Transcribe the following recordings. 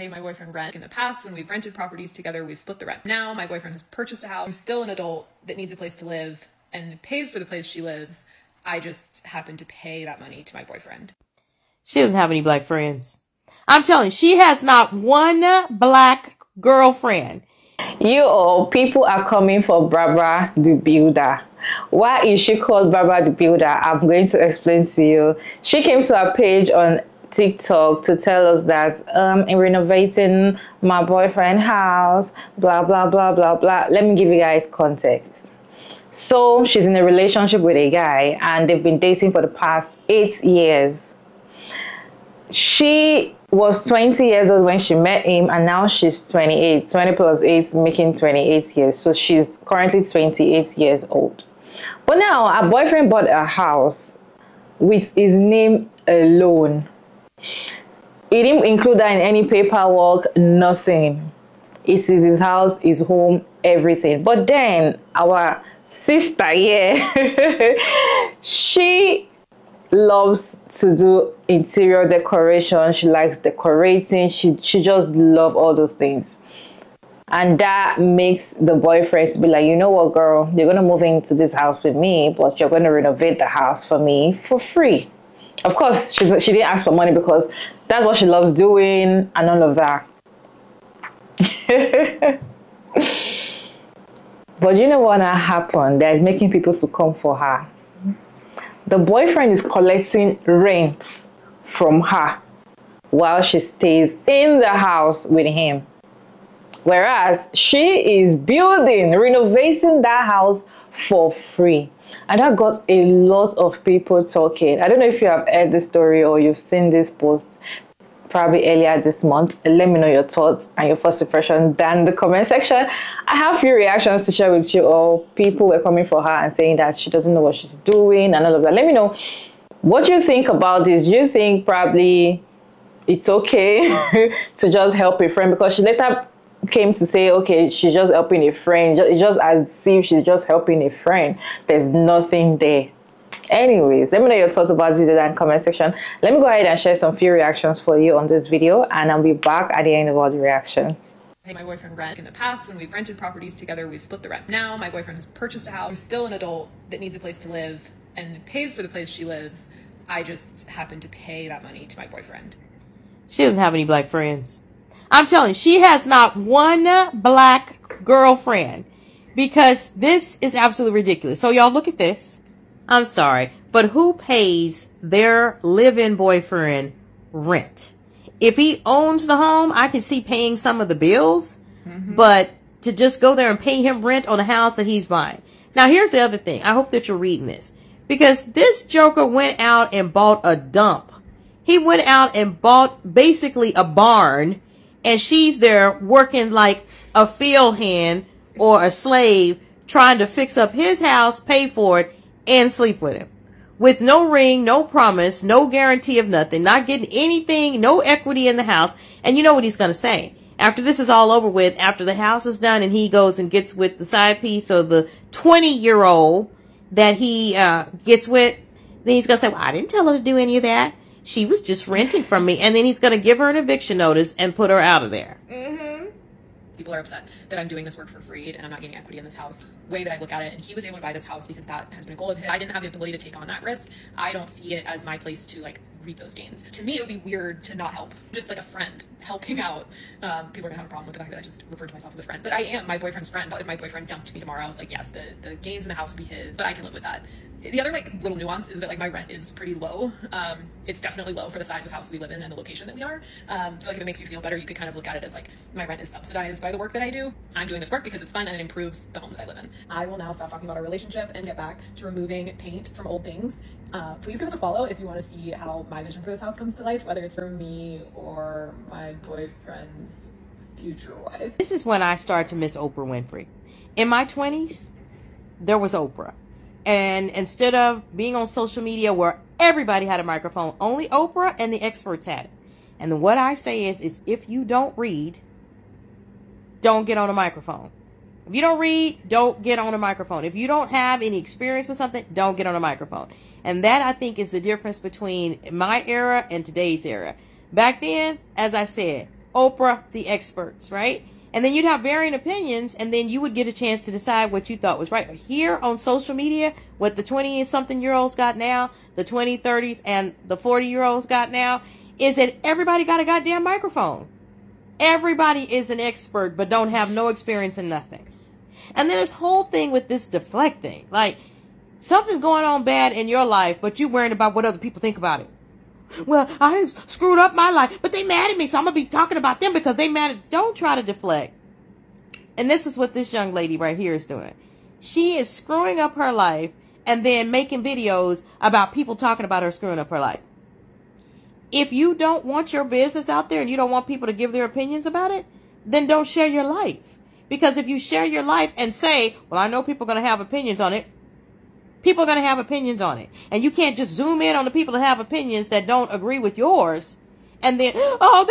pay my boyfriend rent. In the past, when we've rented properties together, we've split the rent. Now my boyfriend has purchased a house. I'm still an adult that needs a place to live and pays for the place she lives. I just happen to pay that money to my boyfriend. She doesn't have any black friends. I'm telling you, she has not one black girlfriend. You all, people are coming for Brabra the builder. Why is she called Brabra the builder? I'm going to explain to you. She came to our page on TikTok to tell us that in renovating my boyfriend's house, blah blah blah blah blah. Let me give you guys context. So she's in a relationship with a guy and they've been dating for the past 8 years. She was 20 years old when she met him and now she's 28. 20 plus 8 making 28 years. So she's currently 28 years old. But now her boyfriend bought a house with his name alone. He didn't include that in any paperwork, nothing. It is his house, his home, everything. But then our sister here, she loves to do interior decoration. She likes decorating. She just loves all those things. And that makes the boyfriends be like, you know what, girl, you're going to move into this house with me, but you're going to renovate the house for me for free. Of course, she didn't ask for money because that's what she loves doing and all of that. But you know what happened? That is making people to come for her. The boyfriend is collecting rent from her while she stays in the house with him. Whereas she is building, renovating that house for free. And that got a lot of people talking. I don't know if you have heard this story or you've seen this post probably earlier this month. Let me know your thoughts and your first impression down in the comment section. I have a few reactions to share with you all. People were coming for her and saying that she doesn't know what she's doing and all of that. Let me know what you think about this. Do you think probably it's okay to just help a friend? Because she later came to say, okay, she's just helping a friend. It's just as if she's just helping a friend. There's nothing there. Anyways, let me know your thoughts about this video in the comment section. Let me go ahead and share some few reactions for you on this video, and I'll be back at the end of all the reaction. Pay my boyfriend rent. In the past, when we've rented properties together, we've split the rent. Now my boyfriend has purchased a house. I'm still an adult that needs a place to live and pays for the place she lives. I just happen to pay that money to my boyfriend. She doesn't have any black friends. I'm telling you, she has not one black girlfriend, because this is absolutely ridiculous. So y'all look at this. I'm sorry, but who pays their live-in boyfriend rent? If he owns the home, I can see paying some of the bills, but to just go there and pay him rent on a house that he's buying. Now, here's the other thing. I hope that you're reading this, because this joker went out and bought a dump. He went out and bought basically a barn, and she's there working like a field hand or a slave trying to fix up his house, pay for it, and sleep with him. With no ring, no promise, no guarantee of nothing, not getting anything, no equity in the house. And you know what he's going to say? After this is all over with, after the house is done and he goes and gets with the side piece of the 20-year-old that he gets with, then he's going to say, well, I didn't tell her to do any of that. She was just renting from me. And then he's going to give her an eviction notice and put her out of there. People are upset that I'm doing this work for free and I'm not getting equity in this house. Way that I look at it, and he was able to buy this house because that has been a goal of his. I didn't have the ability to take on that risk. I don't see it as my place to like reap those gains. To me, it would be weird to not help. Just like a friend helping out. People are gonna have a problem with the fact that I just referred to myself as a friend, but I am my boyfriend's friend. If my boyfriend dumped me tomorrow, like yes, the gains in the house would be his, but I can live with that. The other like little nuance is that like my rent is pretty low. It's definitely low for the size of house we live in and the location that we are. So like if it makes you feel better, you could kind of look at it as like my rent is subsidized by the work that I do. I'm doing this work because it's fun and it improves the home that I live in. I will now stop talking about our relationship and get back to removing paint from old things. Please give us a follow if you want to see how my vision for this house comes to life, whether it's for me or my boyfriend's future wife. This is when I started to miss Oprah Winfrey. In my 20s, there was Oprah. And instead of being on social media where everybody had a microphone, only Oprah and the experts had it. And what I say is if you don't read, don't get on a microphone. If you don't read, don't get on a microphone. If you don't have any experience with something, don't get on a microphone. And that, I think, is the difference between my era and today's era. Back then, as I said, Oprah, the experts, right? And then you'd have varying opinions, and then you would get a chance to decide what you thought was right. Here on social media, what the 20-something-year-olds got now, the 20, 30s, and the 40-year-olds got now, is that everybody got a goddamn microphone. Everybody is an expert, but don't have no experience in nothing. And then this whole thing with this deflecting. Like, something's going on bad in your life, but you worrying about what other people think about it. Well, I screwed up my life, but they mad at me, so I'm going to be talking about them because they mad at... Don't try to deflect. And this is what this young lady right here is doing. She is screwing up her life and then making videos about people talking about her screwing up her life. If you don't want your business out there and you don't want people to give their opinions about it, then don't share your life. Because if you share your life and say, well, I know people are going to have opinions on it, people are going to have opinions on it. And you can't just zoom in on the people that have opinions that don't agree with yours. And then, oh,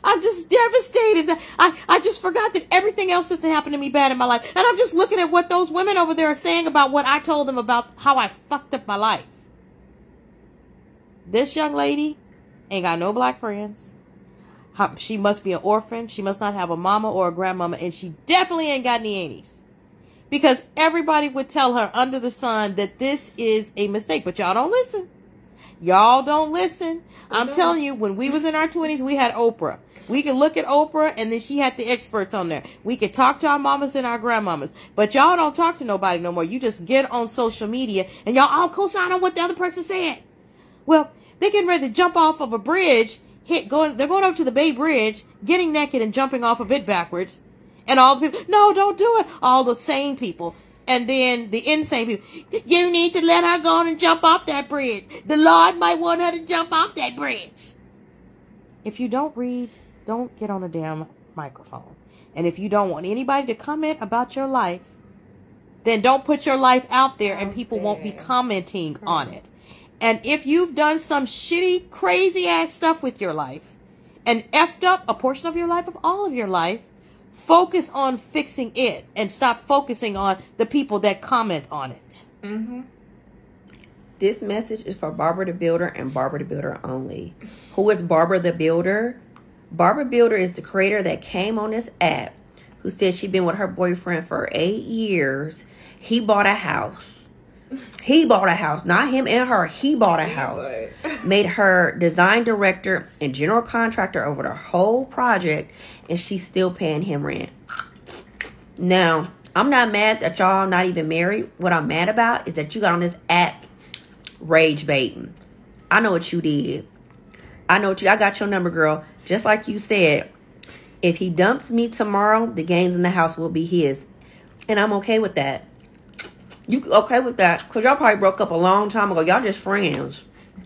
I'm just devastated. I just forgot that everything else that's happened to me bad in my life. And I'm just looking at what those women over there are saying about what I told them about how I fucked up my life. This young lady ain't got no black friends. She must be an orphan. She must not have a mama or a grandmama. And she definitely ain't got any aunties. Because everybody would tell her under the sun that this is a mistake. But y'all don't listen. Y'all don't listen. I'm telling you, when we was in our 20s, we had Oprah. We could look at Oprah, and then she had the experts on there. We could talk to our mamas and our grandmamas. But y'all don't talk to nobody no more. You just get on social media, and y'all all co-sign on what the other person said. Well, they're getting ready to jump off of a bridge. They're going up to the Bay Bridge, getting naked and jumping off of it backwards. And all the people, no, don't do it. All the sane people. And then the insane people, you need to let her go on and jump off that bridge. The Lord might want her to jump off that bridge. If you don't read, don't get on a damn microphone. And if you don't want anybody to comment about your life, then don't put your life out there and people won't be commenting on it. And if you've done some shitty, crazy ass stuff with your life and effed up a portion of your life, of all of your life, focus on fixing it and stop focusing on the people that comment on it. Mm-hmm. This message is for Brabra the Builder and Brabra the Builder only. Who is Brabra the Builder? Brabra Builder is the creator that came on this app who said she'd been with her boyfriend for 8 years. He bought a house. He bought a house. Not him and her. He bought a house. Made her design director and general contractor over the whole project. And she's still paying him rent. Now, I'm not mad that y'all not even married. What I'm mad about is that you got on this app rage baiting. I know what you did. I got your number, girl. Just like you said, if he dumps me tomorrow, the games in the house will be his. And I'm okay with that. You okay with that? Because y'all probably broke up a long time ago. Y'all just friends.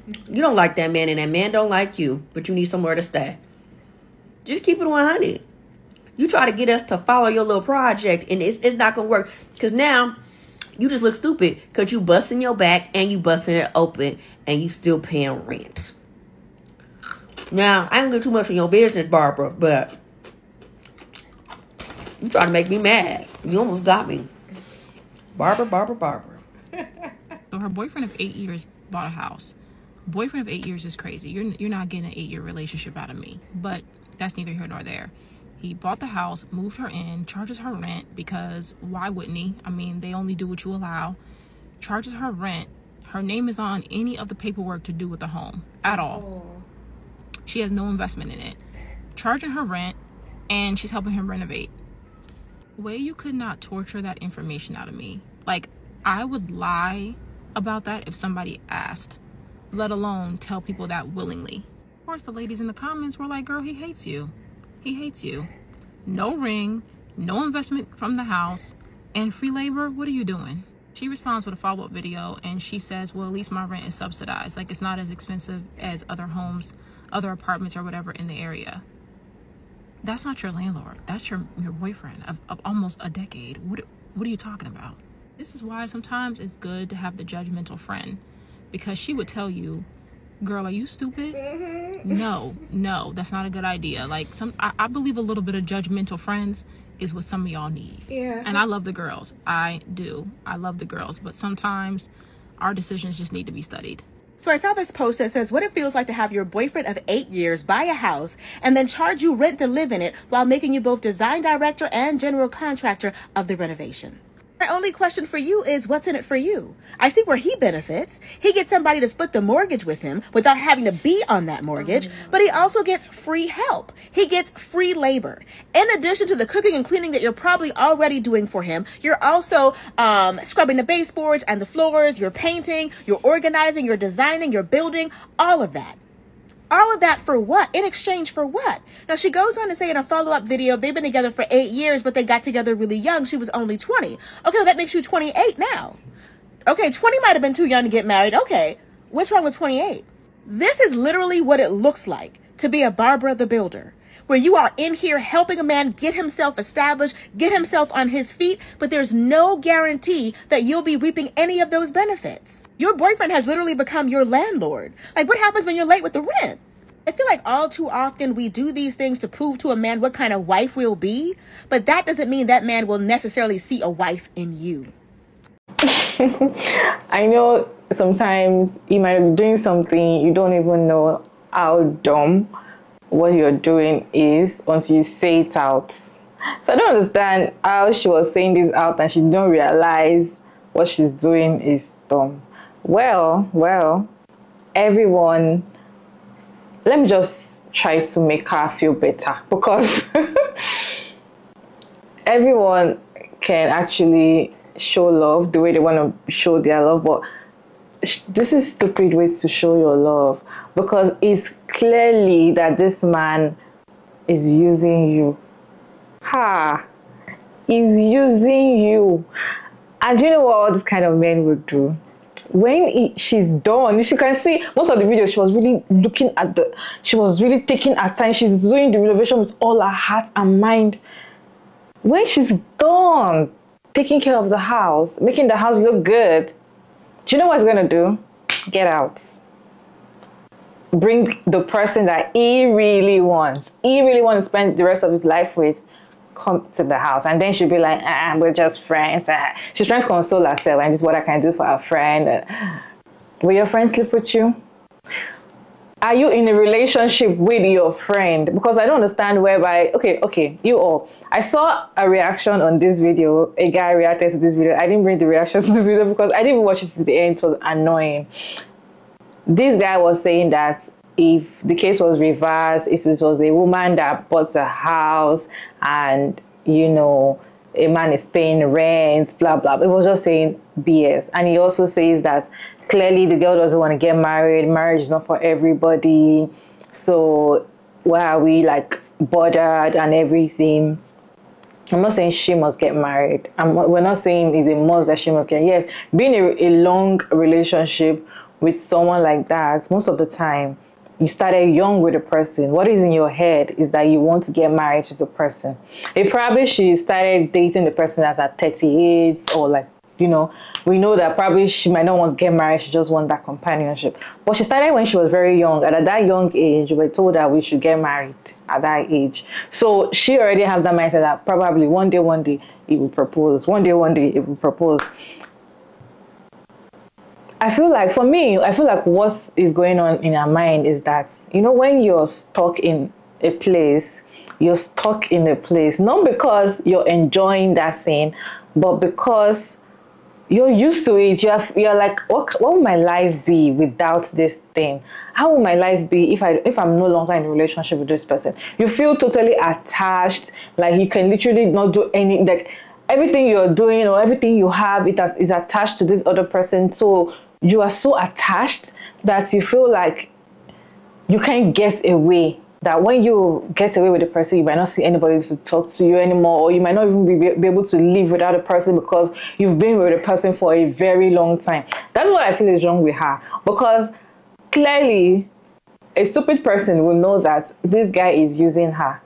You don't like that man and that man don't like you. But you need somewhere to stay. Just keep it 100. You try to get us to follow your little project and it's not going to work. Because now you just look stupid. Because you busting your back and you busting it open. And you still paying rent. Now, I don't get too much in your business, Barbara. But you try to make me mad. You almost got me. Barbara. So her boyfriend of 8 years bought a house. Boyfriend of 8 years is crazy. You're not getting an 8-year relationship out of me. But that's neither here nor there. He bought the house, moved her in, charges her rent because why wouldn't he? I mean, they only do what you allow. Charges her rent. Her name is on any of the paperwork to do with the home at all. She has no investment in it. Charging her rent, and she's helping him renovate. Way you could not torture that information out of me. Like, I would lie about that if somebody asked, let alone tell people that willingly. Of course, the ladies in the comments were like, girl, he hates you. He hates you. No ring, no investment from the house, and free labor, what are you doing? She responds with a follow-up video, and she says, well, at least my rent is subsidized. Like, it's not as expensive as other homes, other apartments or whatever in the area. That's not your landlord. That's your boyfriend of almost a decade. What are you talking about? This is why sometimes it's good to have the judgmental friend. Because she would tell you, girl, are you stupid? No, that's not a good idea. Like, I believe a little bit of judgmental friends is what some of y'all need. Yeah. And I love the girls. I do. I love the girls. But sometimes our decisions just need to be studied. So I saw this post that says what it feels like to have your boyfriend of 8 years buy a house and then charge you rent to live in it while making you both design director and general contractor of the renovation. My only question for you is what's in it for you? I see where he benefits. He gets somebody to split the mortgage with him without having to be on that mortgage, but he also gets free help. He gets free labor. In addition to the cooking and cleaning that you're probably already doing for him, you're also scrubbing the baseboards and the floors, you're painting, you're organizing, you're designing, you're building, all of that. All of that for what? In exchange for what? Now, she goes on to say in a follow-up video, they've been together for 8 years, but they got together really young. She was only 20. Okay, well, that makes you 28 now. Okay, 20 might have been too young to get married. Okay, what's wrong with 28? This is literally what it looks like to be a Brabra the Builder, where you are in here helping a man get himself established, get himself on his feet, but there's no guarantee that you'll be reaping any of those benefits. Your boyfriend has literally become your landlord. Like, what happens when you're late with the rent? I feel like all too often we do these things to prove to a man what kind of wife we'll be, but that doesn't mean that man will necessarily see a wife in you. I know sometimes you might be doing something you don't even know how dumb what you're doing is until you say it out. So I don't understand how she was saying this out and she don't realize what she's doing is dumb. Well, everyone, let me just try to make her feel better, because everyone can actually show love the way they want to show their love, but this is stupid way to show your love, because it's clearly that this man is using you. He's using you. And do you know what all this kind of men would do? When she's done, you can see most of the video, she was really looking at she was really taking her time. She's doing the renovation with all her heart and mind. When she's done taking care of the house, making the house look good, do you know what he's gonna do? Get out. Bring the person that he really wants to spend the rest of his life with, come to the house, and then she'll be like, we're just friends. She's trying to console herself, and this is what I can do for her friend. Will your friend sleep with you? Are you in a relationship with your friend? Because I don't understand whereby, okay, you all. I saw a reaction on this video. A guy reacted to this video. I didn't bring the reaction to this video because I didn't watch it to the end. It was annoying. This guy was saying that if the case was reversed, if it was a woman that bought a house and, you know, a man is paying rent, blah, blah. It was just saying BS. And he also says that clearly the girl doesn't want to get married. Marriage is not for everybody. So why are we like bothered and everything? I'm not saying she must get married. We're not saying it's a must that she must get. Yes, being a long relationship with someone like that, most of the time, you started young with a person. What is in your head is that you want to get married to the person. If probably she started dating the person at 38 or like, you know, we know that probably she might not want to get married. She just wants that companionship. But she started when she was very young. And at that young age, we were told that we should get married at that age. So she already has that mindset that probably one day he will propose. One day he will propose. I feel like, for me, what is going on in her mind is that, you know, when you're stuck in a place, not because you're enjoying that thing, but because you're used to it. You're like, what would my life be without this thing? How would my life be if I'm no longer in a relationship with this person? You feel totally attached, like you can literally not do any, like everything you're doing or everything you have, is attached to this other person. So you are so attached that you feel like you can't get away. That when you get away with the person, you might not see anybody to talk to you anymore, or you might not even be able to live without a person because you've been with a person for a very long time. That's what I feel is wrong with her, because clearly a stupid person will know that this guy is using her.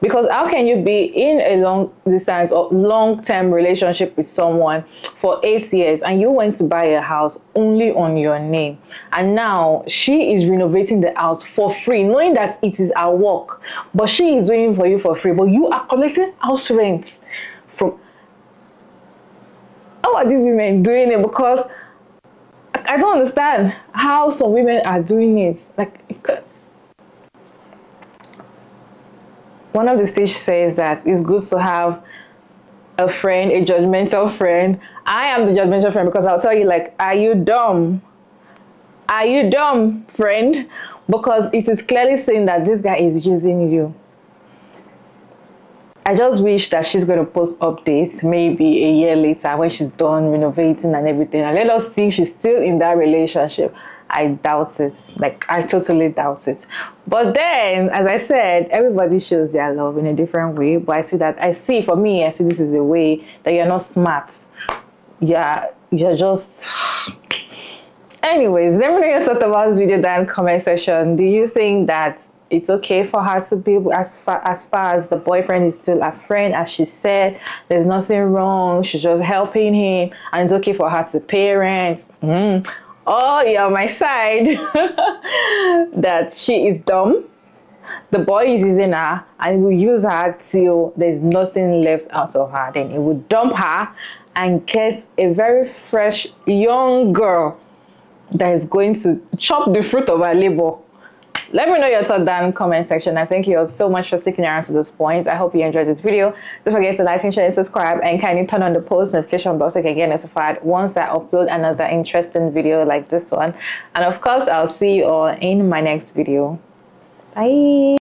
Because how can you be in a long distance or long-term relationship with someone for 8 years and you went to buy a house only on your name, and now she is renovating the house for free, knowing that it is her work, but she is doing it for you for free, but you are collecting house rent from... How are these women doing it? Because I don't understand how some women are doing it. Like, one of the stage says that it's good to have a friend, a judgmental friend. I am the judgmental friend because I'll tell you, like, are you dumb? Are you dumb, friend? Because it is clearly saying that this guy is using you. I just wish that she's going to post updates maybe a year later when she's done renovating and everything, and let us see if she's still in that relationship. I doubt it. Like, I totally doubt it. But then, as I said, everybody shows their love in a different way. But I see for me, I see this is a way that you're not smart. Yeah, you're just... Anyways, let me know your thoughts about this video down in the comment section. Do you think that it's okay for her to be, as far as the boyfriend is still a friend, as she said, there's nothing wrong, she's just helping him, and it's okay for her to pay rent? Oh, you're on my side. That she is dumb, the boy is using her, and will use her till there's nothing left out of her. Then he will dump her and get a very fresh young girl that is going to chop the fruit of her labor. Let me know your thoughts down in the comment section. I thank you all so much for sticking around to this point. I hope you enjoyed this video. Don't forget to like and share and subscribe, and kindly turn on the post notification bell so you can get notified once I upload another interesting video like this one. And of course, I'll see you all in my next video. Bye.